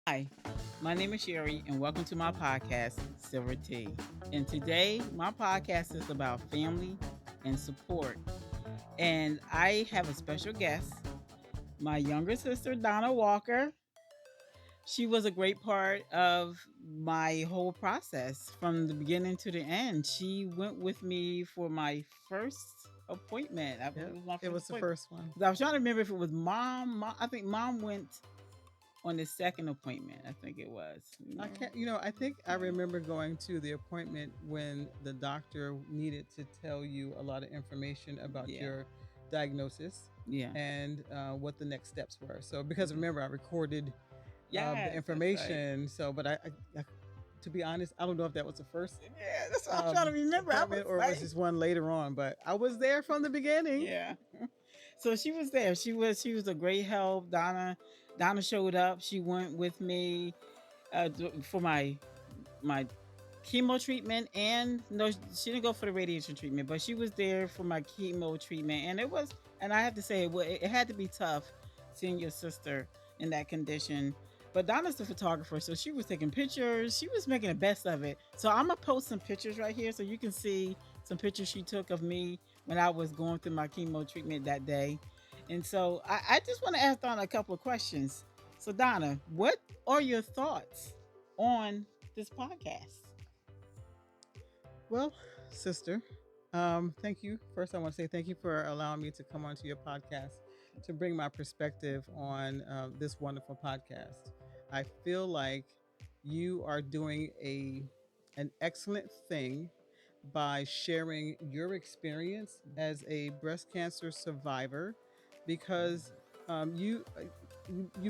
Hi, my name is Sherry, and welcome to my podcast, Silver Tea. And today, my podcast is about family and support. And I have a special guest, my younger sister, Donna Walker. She was a great part of my whole process from the beginning to the end. She went with me for my first appointment. I believe Yep, it was my it first was the appointment. first one. 'Cause I was trying to remember if it was I think mom went on the second appointment. I think it was. I can't, I think I remember going to the appointment when the doctor needed to tell you a lot of information about Yeah. your diagnosis Yeah. and what the next steps were. So, because remember, I recorded the Yes, that's right. information. So, but to be honest, I don't know if that was the first Yeah, that's what I'm trying to remember. I was appointment or it was like, just one later on. But I was there from the beginning. yeah. So she was there. She was a great help. Donna showed up. She went with me for my chemo treatment, and no, she didn't go for the radiation treatment, but she was there for my chemo treatment, and I have to say, it had to be tough seeing your sister in that condition. But Donna's the photographer, so she was taking pictures. She was making the best of it. So I'm gonna post some pictures right here, so you can see some pictures she took of me when I was going through my chemo treatment that day. And so I just want to ask Donna a couple of questions. So Donna, what are your thoughts on this podcast? Well, sister, thank you. First, I want to say thank you for allowing me to come onto your podcast to bring my perspective on this wonderful podcast. I feel like you are doing an excellent thing by sharing your experience as a breast cancer survivor, because you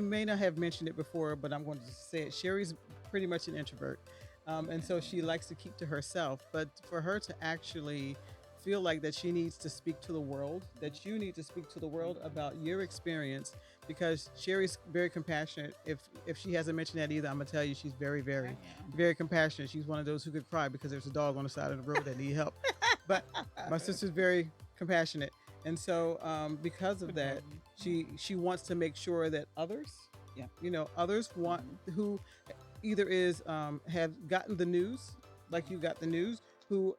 may not have mentioned it before, but I'm going to say it. Sherry's pretty much an introvert, and so she likes to keep to herself. But for her to actually feel like that she needs to speak to the world, that you need to speak to the world about your experience, because Sherry's very compassionate. If she hasn't mentioned that either, I'm gonna tell you she's very, I very, am. very compassionate. She's one of those who could cry because there's a dog on the side of the road that need help. But my sister's very compassionate, and so because of that, she wants to make sure that others, Yeah. others want Mhm. who either is have gotten the news, like you got the news, who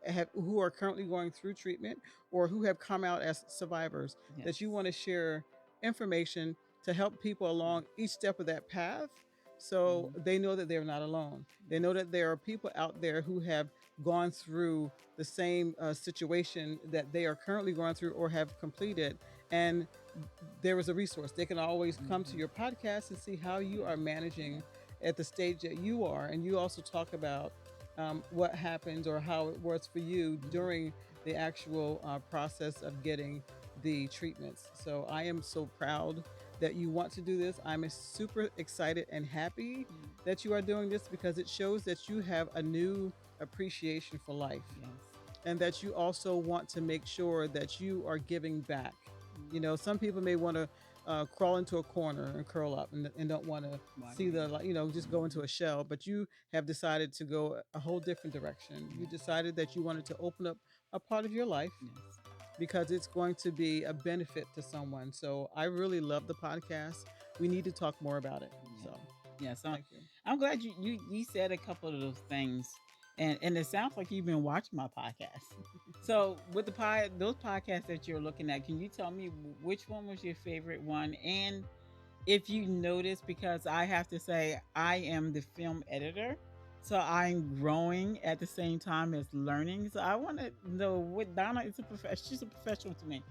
are currently going through treatment, or who have come out as survivors, that you Yes. want to share information to help people along each step of that path, so Mhm. they know that they're not alone. They know that there are people out there who have gone through the same situation that they are currently going through or have completed, and there is a resource. They can always come to Mhm. your podcast and see how you Yeah. are Yeah. managing at the stage that you are. And you also talk about what happens or how it works for you Mhm. during the actual process of getting the treatments. So I am so proud that you want to do this. I'm super excited and happy Yeah. that you are doing this, because it shows that you have a new appreciation for life, Yes. and that you also want to make sure that you are giving back. Mhm. Some people may want to crawl into a corner and curl up, and don't want to Right. see the, just go into Mhm. a shell. But you have decided to go a whole different direction. You Yes. decided that you wanted to open up a part of your life, Yes. because it's going to be a benefit to someone. So I really love the podcast. We need to talk more about it. Yeah. So Yeah. So thank you. I'm glad you said a couple of those things, and it sounds like you've been watching my podcast. So with those podcasts that you're looking at, can you tell me which one was your favorite one? And if you notice, because I have to say I am the film editor, so I'm growing at the same time as learning. So I want to know what Donna is a professional. She's a professional to me.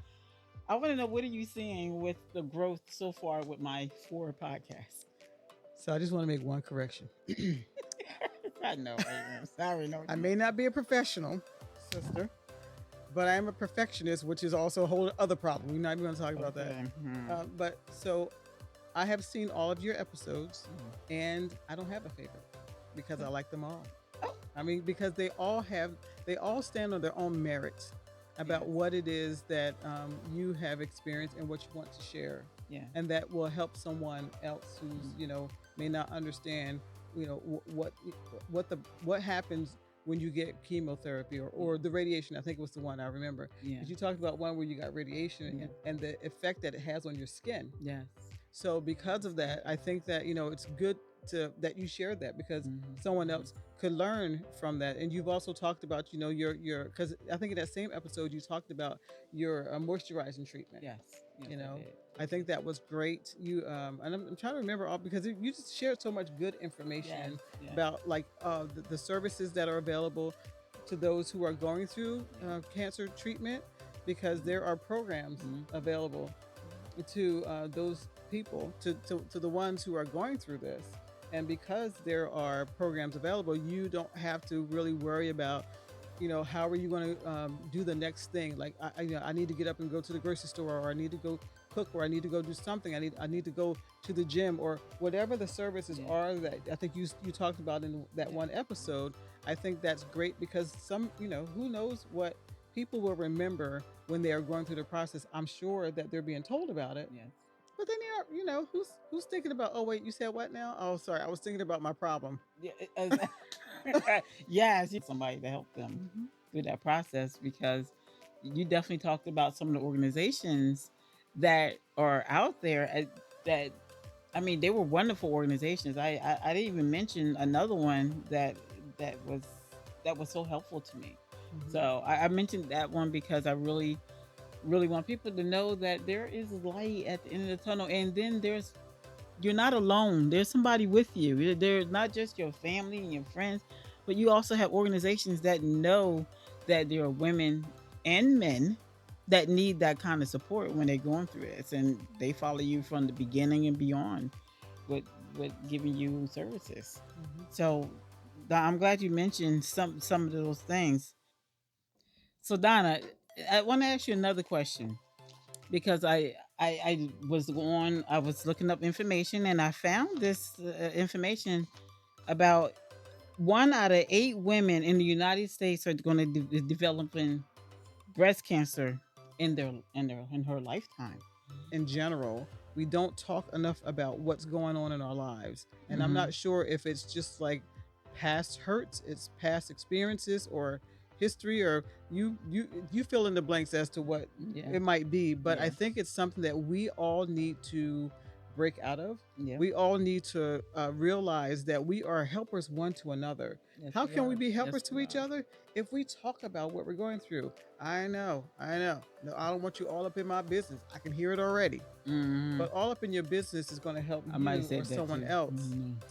I want to know, what are you seeing with the growth so far with my four podcasts? So I just want to make one correction. I know, right? I'm sorry, no. I may not be a professional, sister, but I am a perfectionist, which is also a whole other problem. We're not even going to talk about that. Okay. Hmm. But so I have seen all of your episodes, Mhm. and I don't have a favorite, because I like them all. Oh, I mean, because they all stand on their own merits about yes. what it is that you have experienced and what you want to share, Yeah. and that will help someone else who's Mhm. may not understand what the what happens when you get chemotherapy, or the radiation. I think it was the one I remember, Yeah. because you talked about one where you got radiation, Yeah. and the effect that it has on your skin. Yes. So because of that, I think that it's good that you shared that, because Mhm. someone Mhm. else could learn from that. And you've also talked about, your because I think in that same episode you talked about your moisturizing treatment. Yes. Yes, You I know, did. I think that was great. You and I'm trying to remember all, because you just shared so much good Yes. information Yes. about, like, the services that are available to those who are going through Yes. cancer treatment, because there are programs Mhm. available to those people, to the ones who are going through this. And because there are programs available, you don't have to really worry about, how are you going to do the next thing. Like, I need to get up and go to the grocery store, or I need to go cook, or I need to go do something. I need to go to the gym, or whatever the services Yeah. are that I think you talked about in that Yeah. one episode. I think that's great, because who knows what people will remember when they are going through the process. I'm sure that they're being told about it, Yes. but then who's thinking about, oh wait, you said what now? Oh, sorry, I was thinking about my problem. Yeah. Yes. Somebody to help them Hmm. through that process, because you definitely talked about some of the organizations that are out there that I mean, they were wonderful organizations. I didn't even mention another one that was that was so helpful to me. Hmm. So I mentioned that one because I really want people to know that there is light at the end of the tunnel, and then you're not alone. There's somebody with you. There's not just your family and your friends, but you also have organizations that know that there are women and men that need that kind of support when they're going through this, and they follow you from the beginning and beyond with with giving you services. Hmm. So I'm glad you mentioned some of those things. So Donna, I want to ask you another question, because I I was looking up information, and I found this information about 1 out of 8 women in the United States are going to be developing breast cancer in her lifetime. In general, we don't talk enough about what's going on in our lives. And I'm Hmm. not sure if it's just like past hurts, it's past experiences, or history, or you fill in the blanks as to what Yeah. it might be. But I Yeah. think it's something that we all need to break out of. Yeah. We all need to realize that we are helpers one to another. Yes, How we can we are. be Yes, helpers to we each are. other if we talk about what we're going through? I know, I know. No, I don't want you all up in my business. I can hear it already. Hmm. But all up in your business is going to help I might have you or said that someone too. else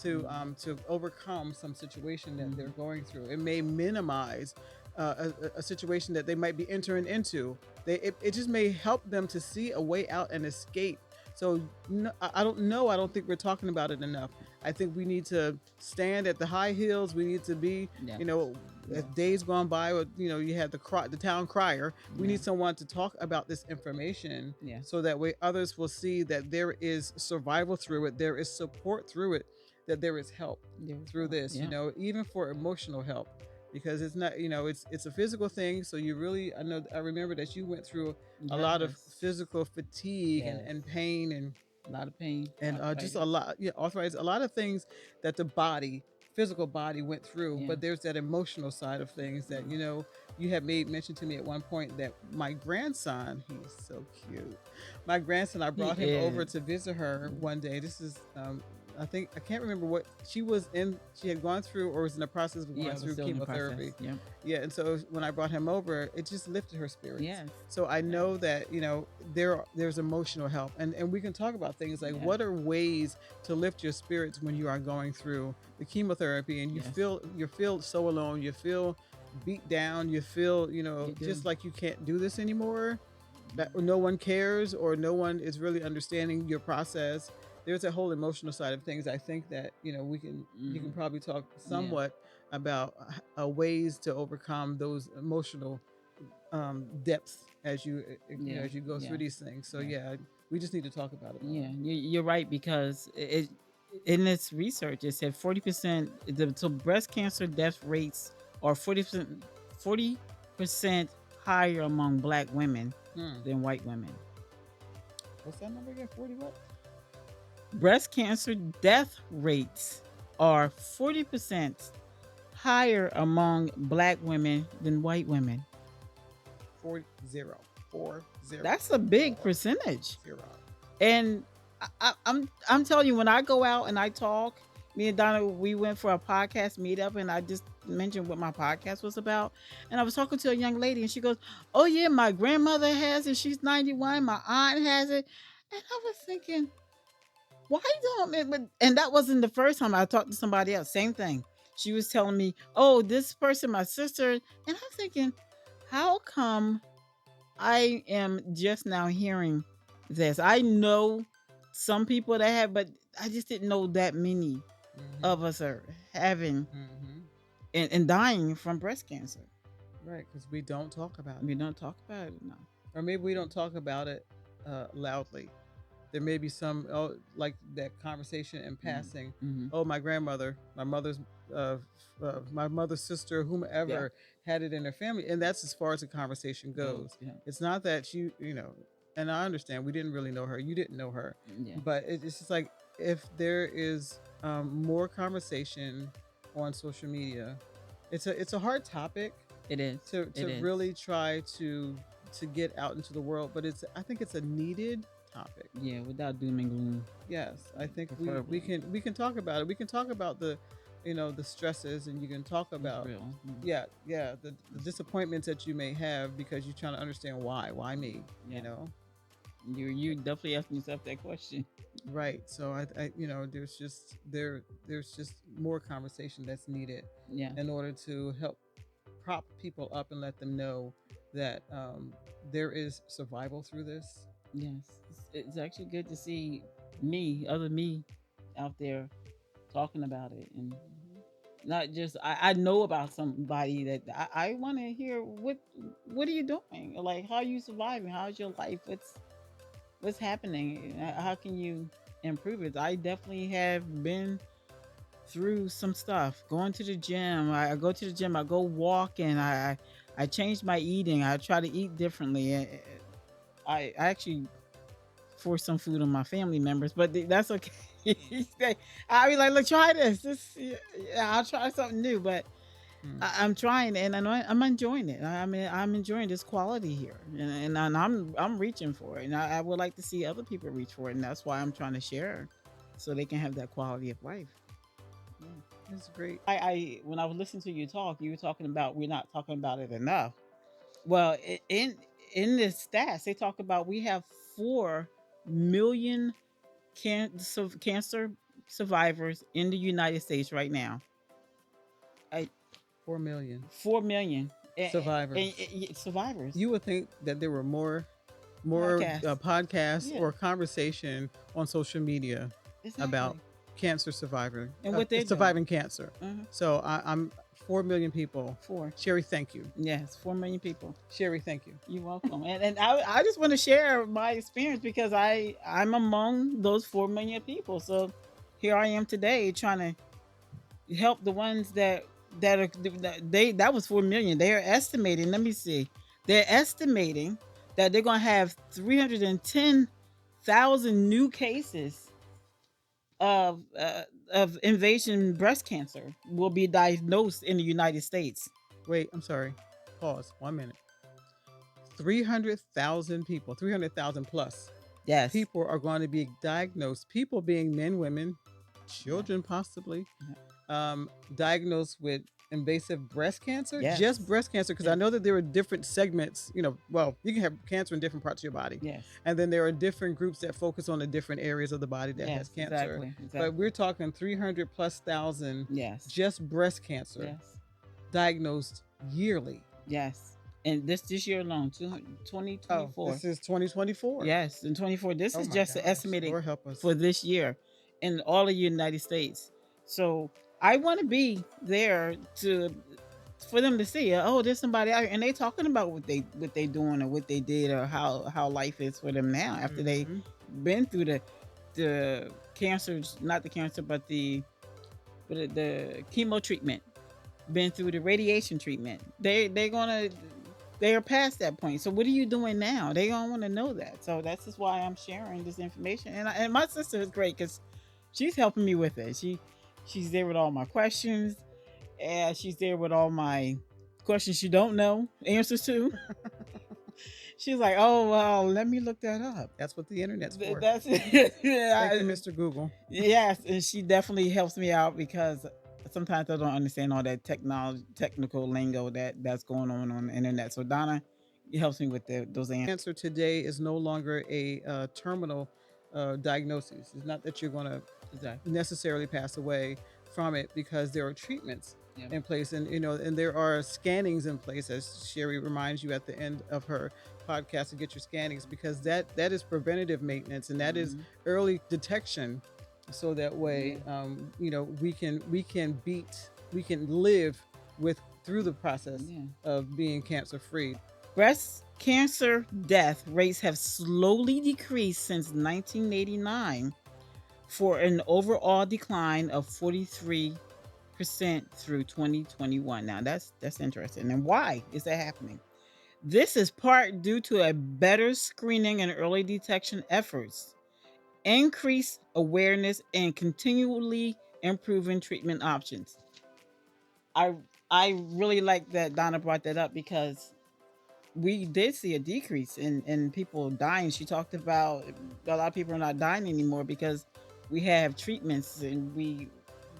Hmm. to overcome some situation that they're Hmm. going through. It may minimize a situation that they might be entering into. It just may help them to see a way out and escape. So no, I don't know. I don't think we're talking about it enough. I think we need to stand at the high hills. We need to be, Yes. you know, as Yes. days gone by, or you had the town crier. We Yeah. need someone to talk about this information, Yeah. so that way others will see that there is survival through it, there is support through it, that there is help There we through go. this. Yeah. Even for emotional help, because it's not, it's a physical thing. So you really, I remember that you went through a lot of Yes. physical fatigue Yes. and pain, A lot of pain, and just a arthritis. lot, arthritis, a lot of things that the physical body went through. Yeah. But there's that emotional side of things that, Mhm. you had made mention to me at one point, that my grandson, he's so cute. My grandson, I He brought him over is. to visit her Mhm. one day. This is, I can't remember what she was in. She had gone through, or was in the process of Yeah, going I was through still in the process. chemotherapy. Yeah. Yeah, and so when I brought him over, it just lifted her spirits. Yes. So I Yes. know that, there's emotional help, and we can talk about things like, Yes. what are ways to lift your spirits when you are going through the chemotherapy, and Yes. you feel so alone, you feel beat down, you feel, You do. just like you can't do this anymore, that Mhm. no one cares, or no one is really understanding your process. There's a whole emotional side of things. I think that, you can Mhm. probably talk Yeah. somewhat about ways to overcome those emotional depths as Yeah. as you go through Yeah. these things. So Yeah. yeah, we just need to talk about it Yeah. more. You're right, because in this research it said 40% so breast cancer death rates are 40% higher among Black women Hmm. than white women. What's that number again? 40 what? Breast cancer death rates are 40% higher among Black women than white women. 40 0 4 0 That's a big 4 percentage. 0. And I'm telling you, when I go out and I talk, Me and Donna, we went for a podcast meetup, and I just mentioned what my podcast was about. And I was talking to a young lady, and she goes, "Oh yeah, my grandmother has it. She's 91. My aunt has it." And I was thinking, why don't it? And that wasn't the first time I talked to somebody else. Same thing. She was telling me, "Oh, this person, my sister," and I'm thinking, how come I am just now hearing this? I know some people that have, but I just didn't know that many Mm-hmm. of us are having Mm-hmm. and dying from breast cancer. Right, because we don't talk about We it, don't talk about it now. or maybe we don't talk about it loudly. There may be some like that conversation in passing. Mm-hmm. Oh, my grandmother, uh, my mother's sister, Yeah. whomever had it in their family, and that's as far as the conversation goes. Yeah. It's not that you know, and I understand we didn't really know her, you didn't know her, Yeah. but it's just like if there is more conversation on social media, it's a hard topic It is. to It is. really try to get out into the world, but I think it's a needed topic. Yeah, without doom and gloom. Yes, I think we Preferably. can talk about it. We can talk about the the stresses, and you can talk about Real. the disappointments that you may have because you're trying to understand why me, Yeah. you know. You definitely asking yourself that question. Right. So I there's just more conversation that's needed Yeah. in order to help prop people up and let them know that there is survival through this. Yes. It's actually good to see other me out there talking about it, and not just I know about somebody that I want to hear what are you doing? Like, how are you surviving? How's your life? What's happening? How can you improve it? I definitely have been through some stuff. Going to the gym, I go to the gym, I go walk, and I changed my eating. I try to eat differently. I actually force some food on my family members, but that's okay. I be like, look, try this. Yeah, I'll try something new, but Hmm. I'm trying, and I know I'm enjoying it. I mean, I'm enjoying this quality here, and I'm reaching for it, and I would like to see other people reach for it, and that's why I'm trying to share, so they can have that quality of life. Yeah. It's great. I when I was listening to you talk, you were talking about we're not talking about it enough. Well, in this stats, they talk about we have 4 million cancer survivors in the United States right now. I 4 million 4 million survivors. survivors. You would think that there were more Podcasts. podcasts Yeah. or conversation on social media about Exactly. cancer survivor And what they're doing. surviving cancer. Mhm. So I'm 4 million people. 4. Sherry, thank you. Yes, 4 million people. Sherry, thank you. You're welcome. And I just want to share my experience because I'm among those 4 million people. So here I am today trying to help the ones that are that was 4 million. They are estimating. Let me see. They're estimating that they're gonna have 310,000 new cases of invasion breast cancer will be diagnosed in the United States. Wait, I'm sorry. Pause. 1 minute. 300,000 people, 300,000 plus Yes. people are going to be diagnosed. People being men, women, children, possibly, diagnosed with invasive breast cancer. Yes. Just breast cancer, because I Yes. know that there are different segments. Well, you can have cancer in different parts of your body. Yes. And then there are different groups that focus on the different areas of the body that has Yes, cancer. exactly. But we're talking 300 plus thousand Yes. just breast cancer Yes. diagnosed yearly. Yes. And this year alone, 2024. This is 2024. Yes, in 24. This Oh is my just gosh. estimated Lord help us. for this year in all of the United States. So I want to be there for them to see. Oh, there's somebody out here, and they talking about what they doing or what they did or how life is for them now after they Mhm. been through the cancer, not the cancer, but the chemo treatment, been through the radiation treatment. They are past that point. So what are you doing now? They don't want to know that. So that's just why I'm sharing this information. And my sister is great because she's helping me with it. She's there with all my questions, and she's there with all my questions you don't know answers to. She was like, "Oh well, let me look that up." That's what the internet's for. That's Thank you, I- Mr. Google. yes, and she definitely helps me out because sometimes I don't understand all that technical lingo that's going on the internet. So Donna helps me with those answers. Cancer today is no longer a terminal diagnosis. It's not that you're going to Exactly. necessarily pass away from it, because there are treatments Yeah. in place, and and there are scannings in place, as Sherry reminds you at the end of her podcast, to get your scannings, because that is preventative maintenance, and that is Mhm. early detection, so that way Yeah. we can live with through the process Yeah. of being cancer free. Breast cancer death rates have slowly decreased since 1989 for an overall decline of 43% through 2021. Now that's interesting. And why is that happening? This is part due to a better screening and early detection efforts, increased awareness, and continually improving treatment options. I I really like that Donna brought that up because we did see a decrease in people dying. She talked about a lot of people are not dying anymore because we have treatments and we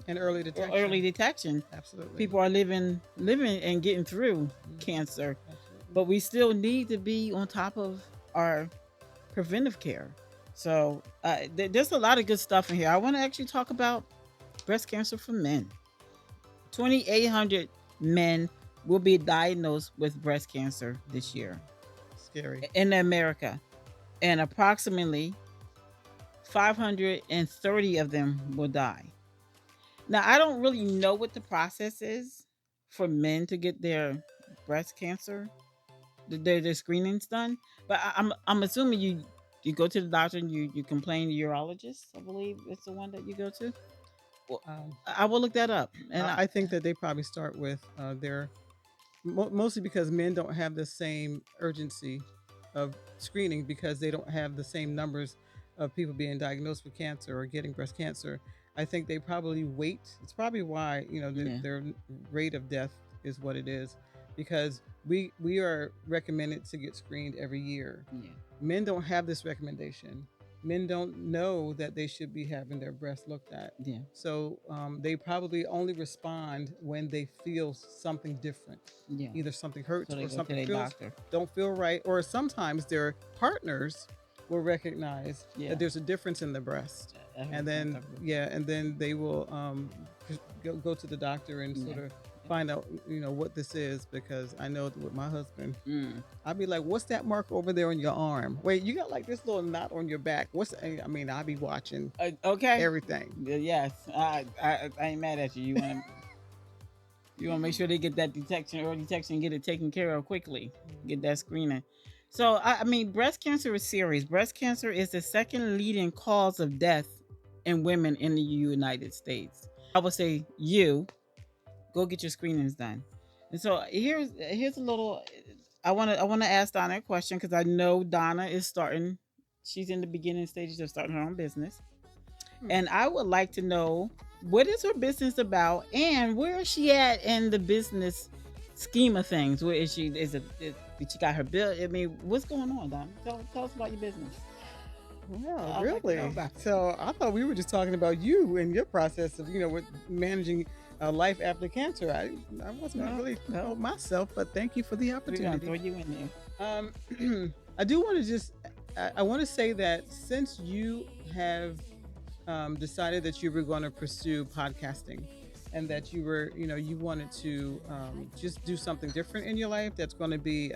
And early detection. early detection. Absolutely. People are living and getting through cancer, Absolutely. but we still need to be on top of our preventive care. So there's a lot of good stuff in here. I want to actually talk about breast cancer for men. 2,800 men will be diagnosed with breast cancer this year Scary. in America, and approximately 530 of them will die. Now, I don't really know what the process is for men to get their breast cancer, their screenings done, but I'm assuming you go to the doctor and you complain to urologist. I believe it's the one that you go to. Well, I will look that up, and I think that they probably start with mostly because men don't have the same urgency of screening, because they don't have the same numbers of people being diagnosed with cancer or getting breast cancer. I think they probably wait. It's probably why Yeah. their rate of death is what it is, because we are recommended to get screened every year. Yeah. Men don't have this recommendation. Men don't know that they should be having their breasts looked at. Yeah. So they probably only respond when they feel something different. Yeah. Either something hurts So they or go to something their feels doctor. don't feel right, or sometimes their partners will recognize Yeah. that there's a difference in the breast, and then they will go to the doctor and sort of find out what this is, because I know with my husband, I'd be like, what's that mark over there on your arm? Wait, you got like this little knot on your back. I'll be watching Okay. everything. Yes, I ain't mad at you. You want to make sure they get that early detection, get it taken care of quickly, get that screening. So I mean, breast cancer is serious. Breast cancer is the second leading cause of death in women in the United States. I would say go get your screenings done. And so here's a little. I want to ask Donna a question, because I know Donna is starting. She's in the beginning stages of starting her own business, and I would like to know, what is her business about, and where is she at in the business scheme of things? Where is she? Did she got her bill? I mean, what's going on, Donna? Tell us about your business. Wow, I'd like to know really? about it. So I thought we were just talking about you and your process of with managing life after cancer. I wasn't No, really no. know myself, but thank you for the We're gonna throw opportunity. you in there. I do want to just I want to say that since you have decided that you were going to pursue podcasting, and that you were you wanted to just do something different in your life that's going to be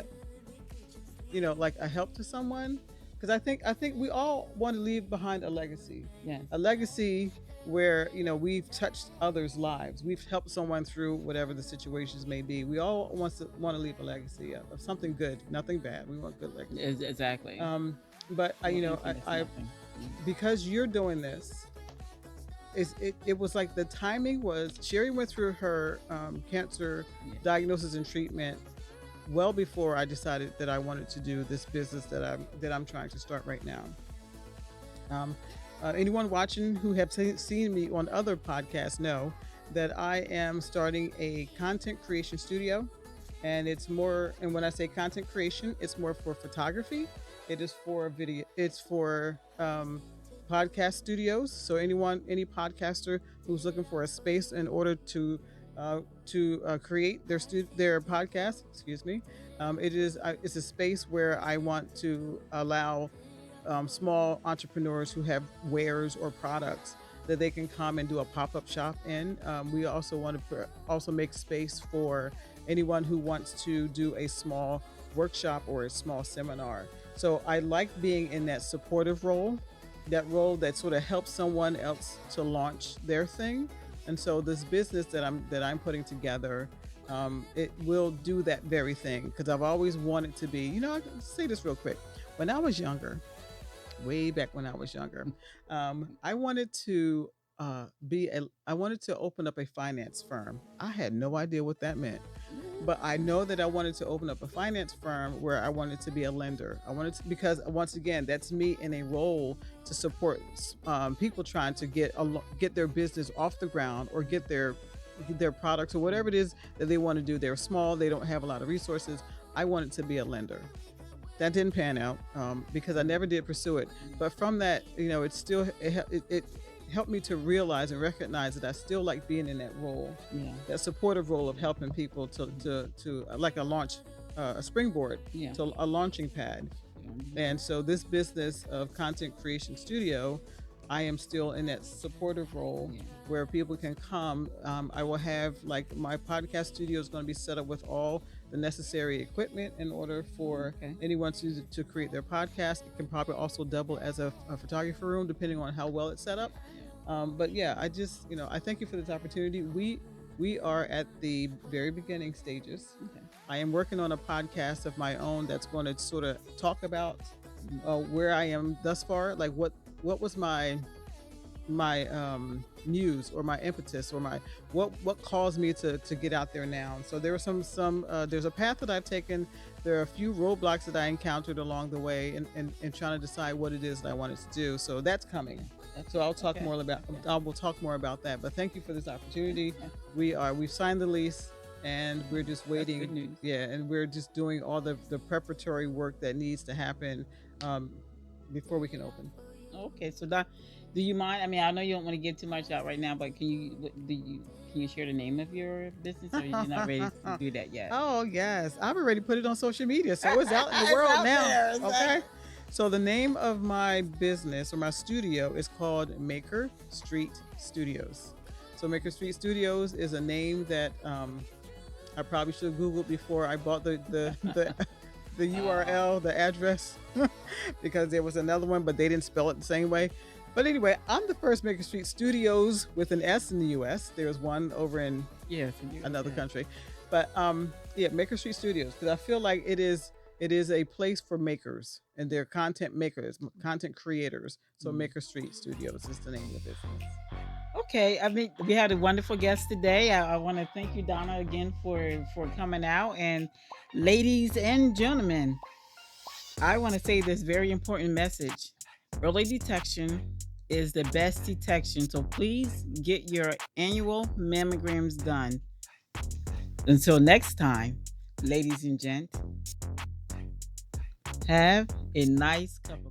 like a help to someone, because I think we all want to leave behind a legacy. Yeah. A legacy where we've touched others' lives, we've helped someone through whatever the situations may be. We all want to leave a legacy of something good, nothing bad. We want good legacy. Exactly. But I That's nothing. because you're doing this, it was like the timing was, Sherry went through her cancer Yeah. diagnosis and treatment well before I decided that I wanted to do this business that I'm trying to start right now. Anyone watching who have seen me on other podcasts know that I am starting a content creation studio. And it's more, and when I say content creation, it's more for photography. It is for video. It's for podcast studios. So any podcaster who's looking for a space in order to create their podcast, excuse me, it's a space where I want to allow small entrepreneurs who have wares or products that they can come and do a pop-up shop in. We also want to also make space for anyone who wants to do a small workshop or a small seminar. So I like being in that supportive role, that role that sort of helps someone else to launch their thing. And so this business that I'm putting together, it will do that very thing, because I've always wanted to be. I can say this real quick. When I was younger, way back when I was younger, I wanted to I wanted to open up a finance firm. I had no idea what that meant, but I know that I wanted to open up a finance firm where I wanted to be a lender. I wanted to, because once again, that's me in a role to support people trying to get their business off the ground, or get their products or whatever it is that they want to do. They're small, they don't have a lot of resources. I wanted to be a lender. That didn't pan out because I never did pursue it. But from that, it helped me to realize and recognize that I still like being in that role, Yeah. that supportive role of helping people to like a launch, a springboard, Yeah. to a launching pad. And so this business of content creation studio, I am still in that supportive role, Yeah. where people can come. I will have, like, my podcast studio is going to be set up with all the necessary equipment in order for Okay. anyone to create their podcast. It can probably also double as a photography room, depending on how well it's set up. But yeah, I thank you for this opportunity. We are at the very beginning stages. Okay. I am working on a podcast of my own that's going to sort of talk about where I am thus far, like what was my muse, or my impetus, or my what caused me to get out there now. So there were some there's a path that I've taken. There are a few roadblocks that I encountered along the way, and trying to decide what it is that I wanted to do. So that's coming. So I'll talk Okay. more about I will talk more about that. But thank you for this opportunity. Yeah. We've signed the lease, and we're just That's good waiting. news. Yeah, and we're just doing all the preparatory work that needs to happen um, before we can open. Okay. So do you mind? I mean, I know you don't want to give too much out right now, but can you share the name of your business, or you're not ready to do that yet? Oh yes, I've already put it on social media, so it's out in the It's world out now. there, it's Okay. out- So the name of my business, or my studio, is called Maker Street Studios. So Maker Street Studios is a name that I probably should have Googled before I bought the URL, the address, because there was another one, but they didn't spell it the same way. But anyway, I'm the first Maker Street Studios with an S in the U.S. There's one over in Yes. another country, but yeah, Maker Street Studios, because I feel like it is a place for makers, and they're content makers, content creators. So Mhm. Maker Street Studios is the name of the business. Okay, I mean, we had a wonderful guest today. I want to thank you, Donna, again for coming out. And ladies and gentlemen, I want to say this very important message: early detection is the best detection. So please get your annual mammograms done. Until next time, ladies and gents, have a nice cup of